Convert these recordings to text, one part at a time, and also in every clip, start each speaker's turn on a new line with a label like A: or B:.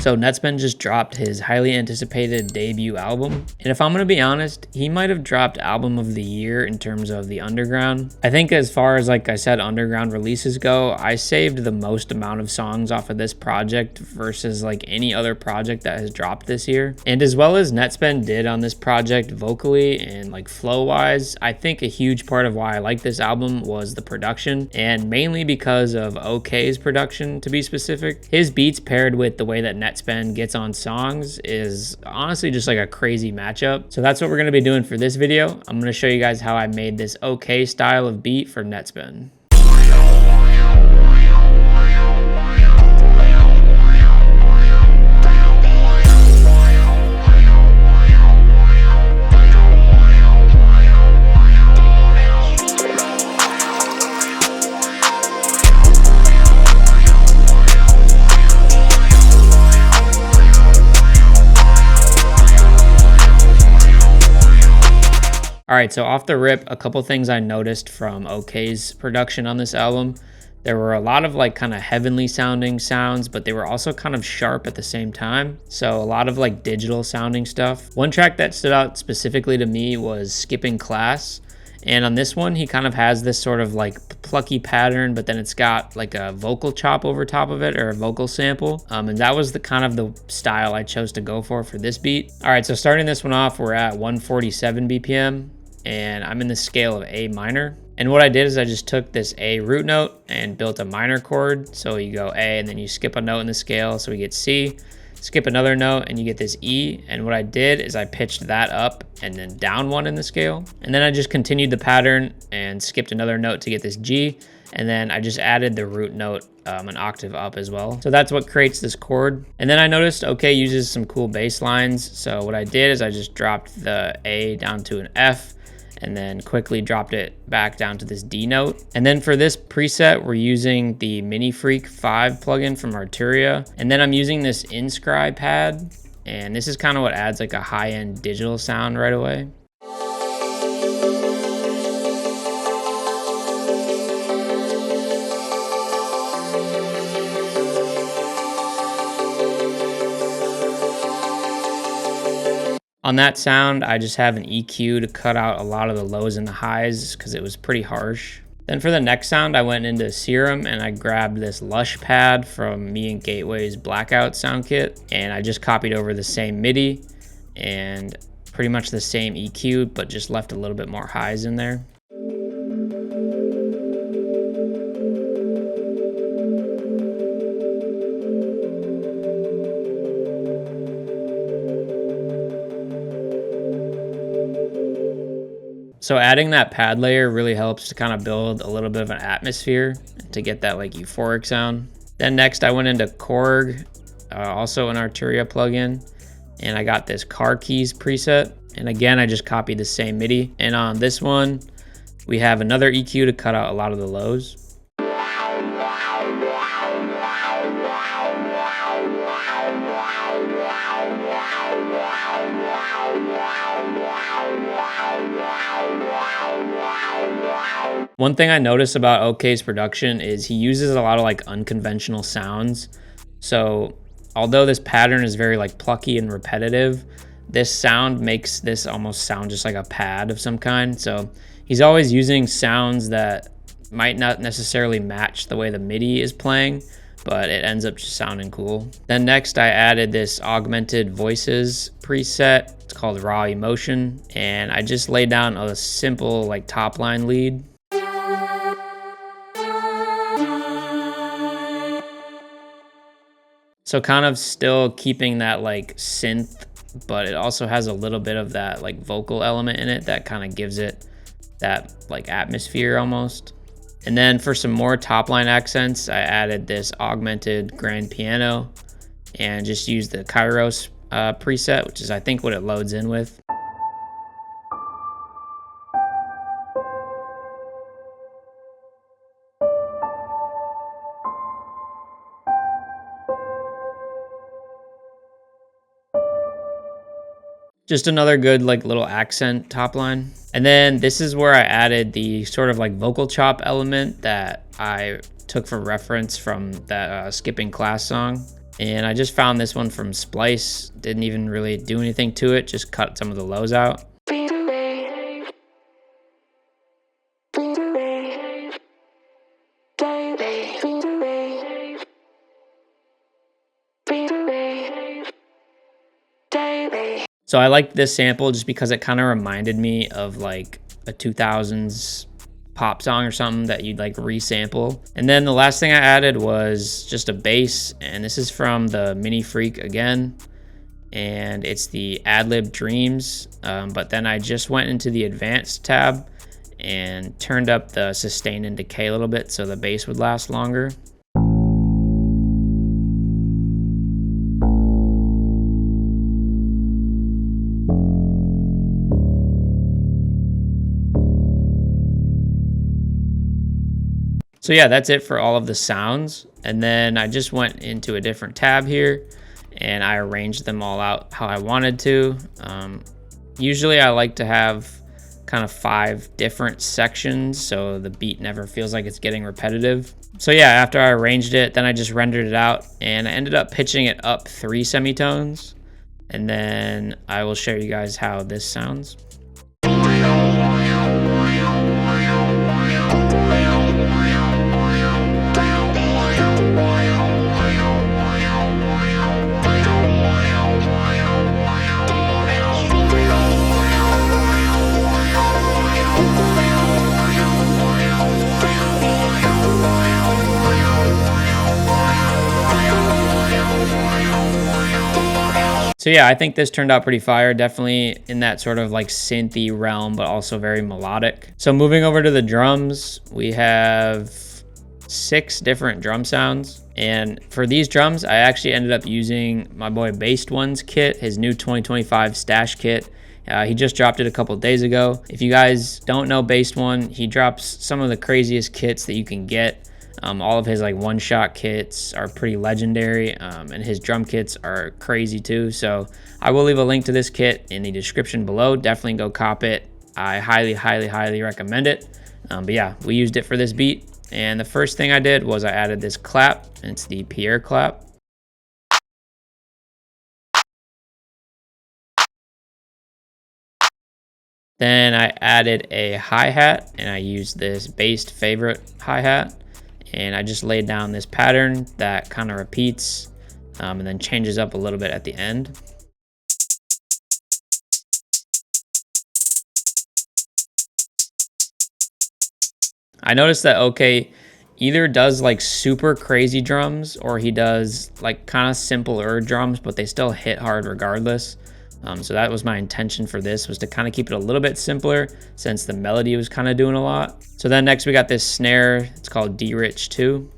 A: So Nettspend just dropped his highly anticipated debut album. And if I'm gonna be honest, he might have dropped album of the year in terms of the underground. I think as far as, like I said, underground releases go, I saved the most amount of songs off of this project versus like any other project that has dropped this year. And as well as Nettspend did on this project vocally and like flow wise, I think a huge part of why I like this album was the production, and mainly because of OK's production, to be specific. His beats paired with the way that Nettspend gets on songs is honestly just like a crazy matchup. So that's what we're going to be doing for this video. I'm going to show you guys how I made this OK style of beat for Nettspend. All right, so off the rip, a couple things I noticed from OK's production on this album. There were a lot of like kind of heavenly sounding sounds, but they were also kind of sharp at the same time. So a lot of like digital sounding stuff. One track that stood out specifically to me was Skipping Class. And on this one, he kind of has this sort of like plucky pattern, but then it's got like a vocal chop over top of it, or a vocal sample. And that was the kind of the style I chose to go for this beat. All right, so starting this one off, we're at 147 BPM. And I'm in the scale of A minor. And what I did is I just took this A root note and built a minor chord. So you go A and then you skip a note in the scale. So we get C, skip another note and you get this E. And what I did is I pitched that up and then down one in the scale. And then I just continued the pattern and skipped another note to get this G. And then I just added the root note an octave up as well. So that's what creates this chord. And then I noticed OK uses some cool bass lines. So what I did is I just dropped the A down to an F, and then quickly dropped it back down to this D note. And then for this preset, we're using the Mini Freak 5 plugin from Arturia. And then I'm using this Inscribe pad. And this is kind of what adds like a high-end digital sound right away. On that sound, I just have an EQ to cut out a lot of the lows and the highs because it was pretty harsh. Then for the next sound, I went into Serum and I grabbed this Lush pad from me and Gateway's Blackout sound kit. And I just copied over the same MIDI and pretty much the same EQ, but just left a little bit more highs in there. So adding that pad layer really helps to kind of build a little bit of an atmosphere to get that like euphoric sound. Then next I went into Korg, also an Arturia plugin, and I got this Car Keys preset. And again, I just copied the same MIDI. And on this one, we have another EQ to cut out a lot of the lows. One thing I noticed about OK's production is he uses a lot of like unconventional sounds. So although this pattern is very like plucky and repetitive, this sound makes this almost sound just like a pad of some kind. So he's always using sounds that might not necessarily match the way the MIDI is playing, but it ends up just sounding cool. Then next I added this augmented voices preset. It's called Raw Emotion. And I just laid down a simple like top line lead. So kind of still keeping that like synth, but it also has a little bit of that like vocal element in it that kind of gives it that like atmosphere almost. And then for some more top line accents, I added this augmented grand piano and just used the Kairos preset, which is I think what it loads in with. Just another good like little accent top line. And then this is where I added the sort of like vocal chop element that I took for reference from that Skipping Class song. And I just found this one from Splice. Didn't even really do anything to it, just cut some of the lows out. So I liked this sample just because it kind of reminded me of like a 2000s pop song or something that you'd like resample. And then the last thing I added was just a bass, and this is from the Mini Freak again, and it's the Adlib Dreams. But then I just went into the Advanced tab and turned up the sustain and decay a little bit so the bass would last longer. So yeah, that's it for all of the sounds. And then I just went into a different tab here and I arranged them all out how I wanted to. Usually I like to have kind of 5 different sections so the beat never feels like it's getting repetitive. So yeah, after I arranged it, then I just rendered it out and I ended up pitching it up 3 semitones. And then I will show you guys how this sounds. So yeah, I think this turned out pretty fire, definitely in that sort of like synthy realm, but also very melodic. So moving over to the drums, we have 6 different drum sounds. And for these drums, I actually ended up using my boy Based One's kit, his new 2025 stash kit. He just dropped it a couple days ago. If you guys don't know Based One, he drops some of the craziest kits that you can get. All of his like one-shot kits are pretty legendary, and his drum kits are crazy too. So I will leave a link to this kit in the description below. Definitely go cop it. I highly recommend it. But yeah, we used it for this beat. And the first thing I did was I added this clap, and it's the Pierre clap. Then I added a hi-hat, and I used this Based Favorite hi-hat. And I just laid down this pattern that kind of repeats and then changes up a little bit at the end. I noticed that OK either does like super crazy drums or he does like kind of simpler drums, but they still hit hard regardless. So that was my intention for this, was to kind of keep it a little bit simpler since the melody was kind of doing a lot. So then next we got this snare. It's called D-Rich 2.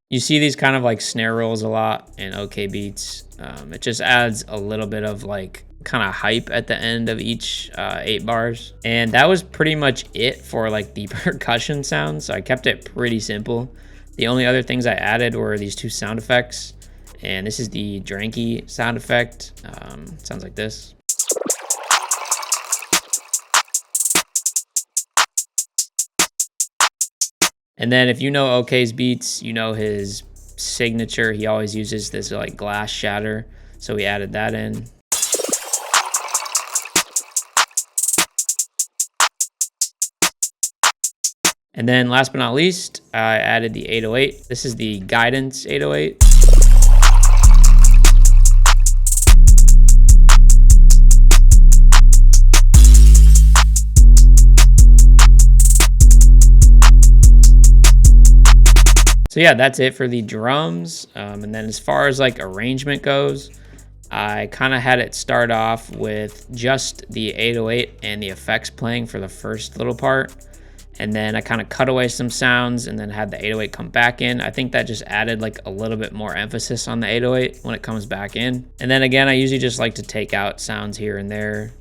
A: You see these kind of like snare rolls a lot in OK beats. It just adds a little bit of like kind of hype at the end of each 8 bars. And that was pretty much it for like the percussion sounds. So I kept it pretty simple. The only other things I added were these 2 sound effects. And this is the Dranky sound effect. Sounds like this. And then if you know OK's beats, you know his signature. He always uses this like glass shatter. So we added that in. And then last but not least, I added the 808. This is the Guidance 808. So yeah, that's it for the drums. And then as far as like arrangement goes, I kind of had it start off with just the 808 and the effects playing for the first little part. And then I kind of cut away some sounds and then had the 808 come back in. I think that just added like a little bit more emphasis on the 808 when it comes back in. And then again, I usually just like to take out sounds here and there.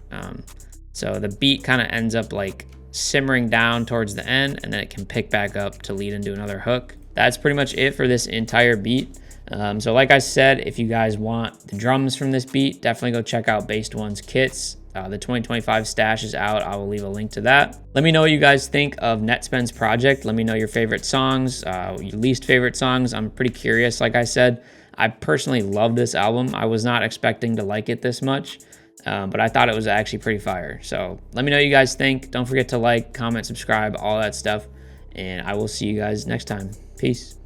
A: So the beat kind of ends up like simmering down towards the end, and then it can pick back up to lead into another hook. That's pretty much it for this entire beat. So like I said, if you guys want the drums from this beat, definitely go check out Based One's kits. The 2025 stash is out. I will leave a link to that. Let me know what you guys think of Nettspend's project. Let me know your favorite songs, your least favorite songs. I'm pretty curious, like I said. I personally love this album. I was not expecting to like it this much, but I thought it was actually pretty fire. So let me know what you guys think. Don't forget to like, comment, subscribe, all that stuff. And I will see you guys next time. Peace.